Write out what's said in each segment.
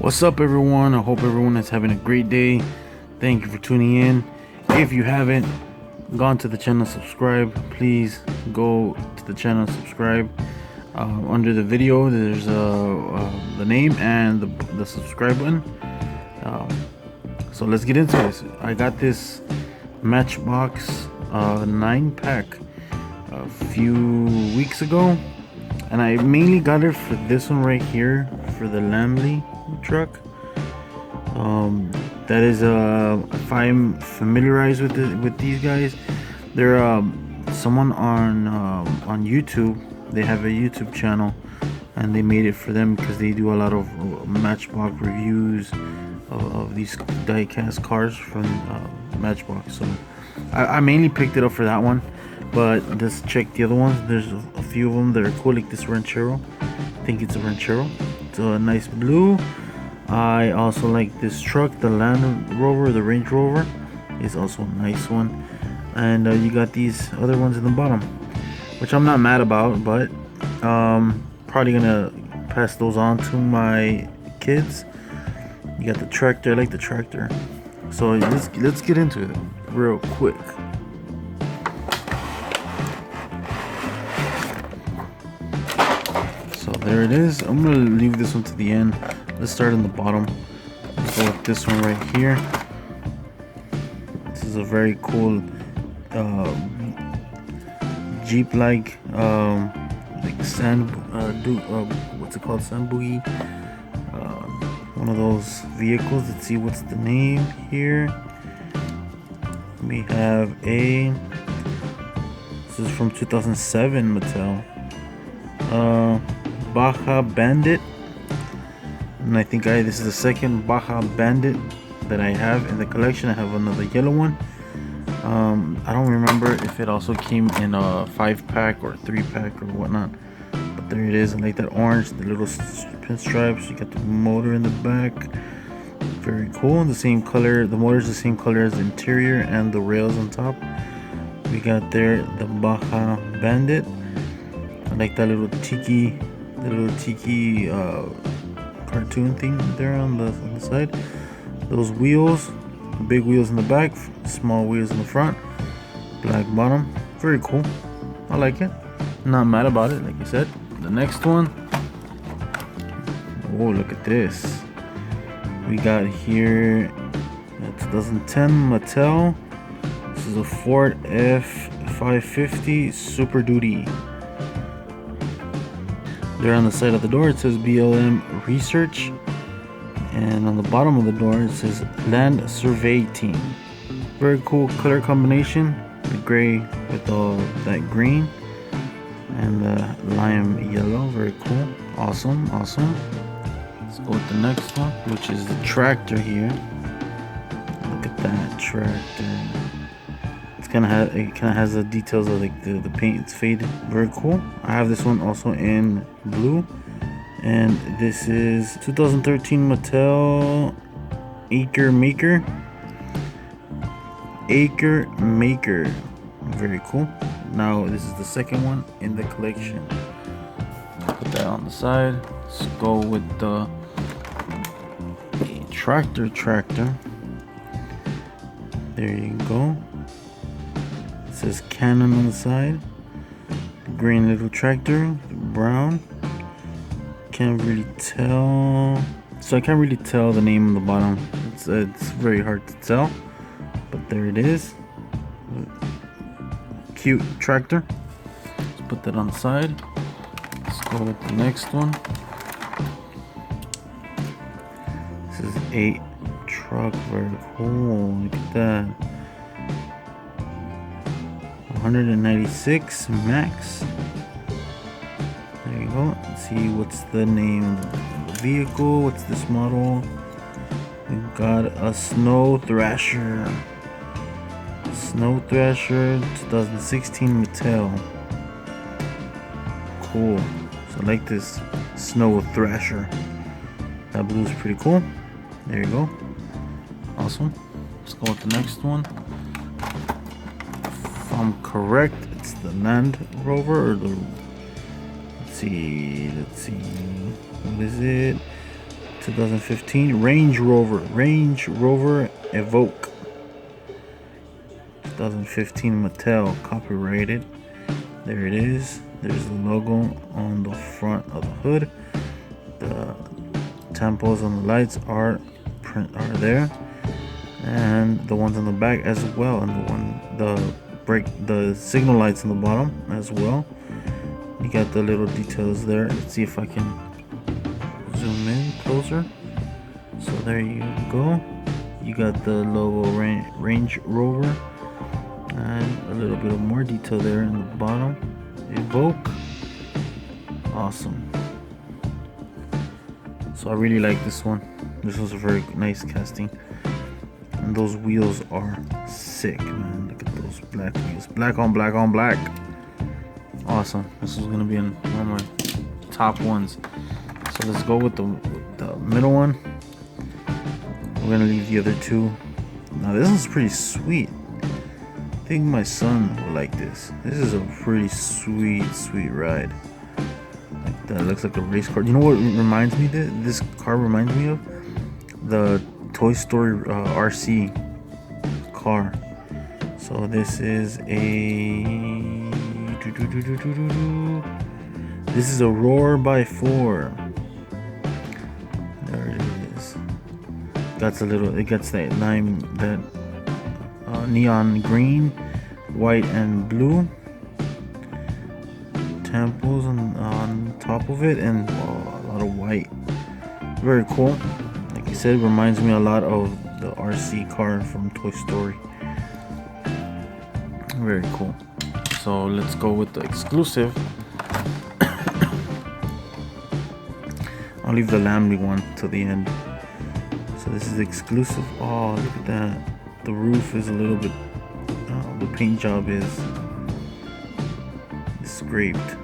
What's up, everyone? I hope everyone is having a great day. Thank you for tuning in. If you haven't gone to the channel, subscribe. Please go to the channel, subscribe. Under the video there's the name and the subscribe button. So let's get into this. I got this Matchbox 9-pack a few weeks ago, and I mainly got it for this one right here, for the Lamley truck. That is if I'm familiarized with these guys, they're someone on YouTube. They have a YouTube channel, and they made it for them because they do a lot of Matchbox reviews of these die-cast cars from Matchbox. So I mainly picked it up for that one, but just check the other ones. There's a few of them that are cool, like this Ranchero. I think it's a Ranchero. It's a nice blue. I also like this truck, the Land Rover, the Range Rover is also a nice one. And you got these other ones in the bottom, which I'm not mad about, but probably gonna pass those on to my kids. You got the tractor. I like the tractor. So let's get into it real quick. So there it is. I'm gonna leave this one to the end. Let's start in the bottom. Let's go with this one right here. This is a very cool Jeep-like sand what's it called, sand boogie, one of those vehicles. Let's see, what's the name here. We have this is from 2007 Mattel, Baja Bandit, and I think this is the second Baja Bandit that I have in the collection. I have another yellow one. I don't remember if it also came in a 5-pack or 3-pack or whatnot, but there it is. I like that orange, the little pinstripes. You got the motor in the back, very cool. The same color, the motor is the same color as the interior and the rails on top. We got there the Baja Bandit. I like that little tiki cartoon thing there on the side. Those wheels, big wheels in the back, small wheels in the front, black bottom, very cool. I like it, not mad about it, like I said. The next one, oh, look at this. We got here a 2010 Mattel. This is a Ford F550 Super Duty. There on the side of the door it says BLM Research, and on the bottom of the door it says Land Survey Team. Very cool color combination, the gray with all that green and the lime yellow. Very cool, awesome. Let's go with the next one, which is the tractor here. Look at that tractor. It kind of has the details of like the paint. It's faded. Very cool. I have this one also in blue, and this is 2013 Mattel Acre Maker. Very cool. Now this is the second one in the collection. Put that on the side. Let's go with the tractor. There you go. It says Canon on the side. Green little tractor, brown. Can't really tell. So I can't really tell the name on the bottom. It's very hard to tell, but there it is. Cute tractor. Let's put that on the side. Let's go with the next one. This is a truck, very cool. Look at that. 196 max. There you go. Let's see, what's the name of the vehicle? What's this model? We've got a Thrasher 2016 Mattel. Cool. So I like this Thrasher. That blue is pretty cool. There you go. Awesome. Let's go with the next one. If I'm correct, it's the Land Rover, or the let's see, what is it? 2015 Range Rover Evoque. 2015 Mattel, copyrighted. There it is. There's the logo on the front of the hood. The tempos on the lights are there, and the ones on the back as well, and the signal lights on the bottom as well. You got the little details there. Let's see if I can zoom in closer. So there you go. You got the logo Range Rover, and a little bit of more detail there in the bottom. Evoque. Awesome. So I really like this one. This was a very nice casting, and those wheels are sick, man. Look at those black wheels, black on black on black. Awesome. This is gonna be one of my top ones. So let's go with the middle one. We're gonna leave the other two. Now this is pretty sweet. I think my son will like this. This is a pretty sweet ride. Like that, looks like a race car. You know what reminds me? This car reminds me of the Toy Story RC car. So this is a Roar by 4. There it is. It gets that neon green, white and blue temples on top of it, and a lot of white. Very cool. Like I said, reminds me a lot of the RC car from Toy Story. Very cool. So let's go with the exclusive. I'll leave the Lamley one till the end. So this is exclusive. Oh, look at that. The roof is a little bit, the paint job is scraped.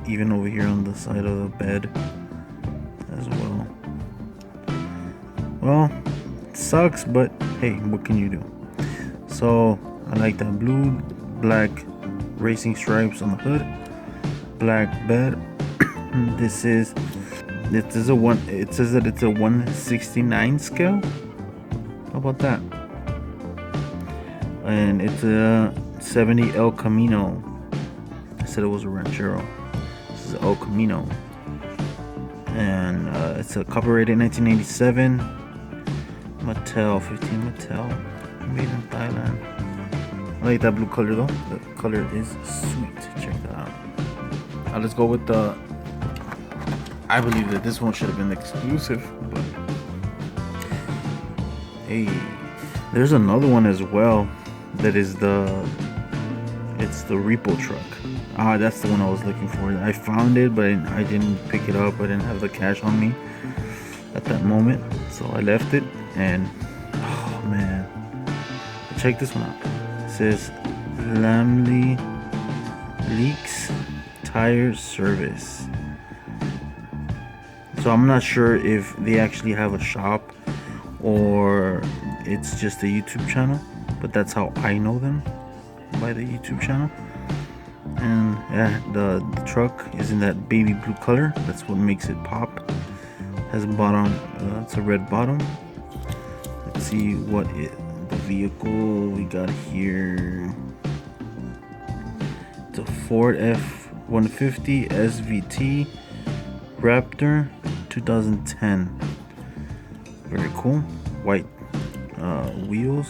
Even over here on the side of the bed as well. Well, it sucks, but hey, what can you do? So I like that blue, black racing stripes on the hood, black bed. It says that it's a 169 scale. How about that? And it's a 70 El Camino. I said it was a Ranchero. This is El Camino, and it's a copyrighted 1987 Mattel, 15 Mattel, made in Thailand. I like that blue color though. The color is sweet. Check that out. Let's go with the. I believe that this one should have been exclusive, but hey, there's another one as well. That is it's the repo truck. That's the one I was looking for. I found it, but I didn't pick it up. I didn't have the cash on me at that moment, so I left it. And oh man, check this one out. It says Lamley's Tire Service. So I'm not sure if they actually have a shop or it's just a YouTube channel, but that's how I know them, by the YouTube channel. And yeah, the truck is in that baby blue color. That's what makes it pop. Has a bottom, it's a red bottom. Let's see what the vehicle we got here. It's a Ford F-150 SVT Raptor 2010. Very cool. White wheels,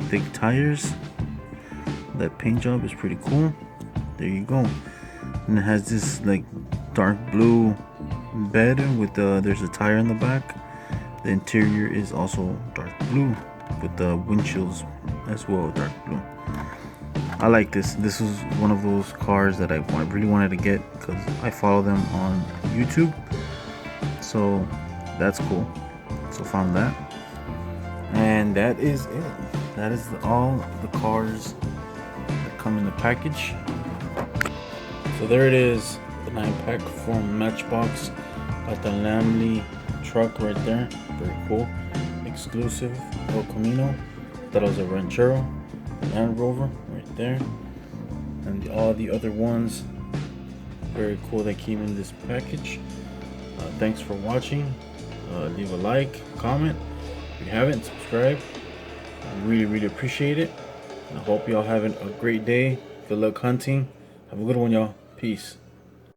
thick tires. That paint job is pretty cool. There you go. And it has this like dark blue bed with there's a tire in the back. The interior is also dark blue with the windshields as well, dark blue. I like this. This was one of those cars that I really wanted to get because I follow them on YouTube. So that's cool. So found that. And that is it. That is all the cars that come in the package. So there it is, the 9-pack from Matchbox. Got the Lamley truck right there. Very cool. Exclusive El Camino. That was a Ranchero and Rover right there. And all the other ones, very cool, that came in this package. Thanks for watching. Leave a like, comment. If you haven't, subscribe. I really appreciate it. I hope y'all having a great day. Good luck hunting. Have a good one, y'all. Peace.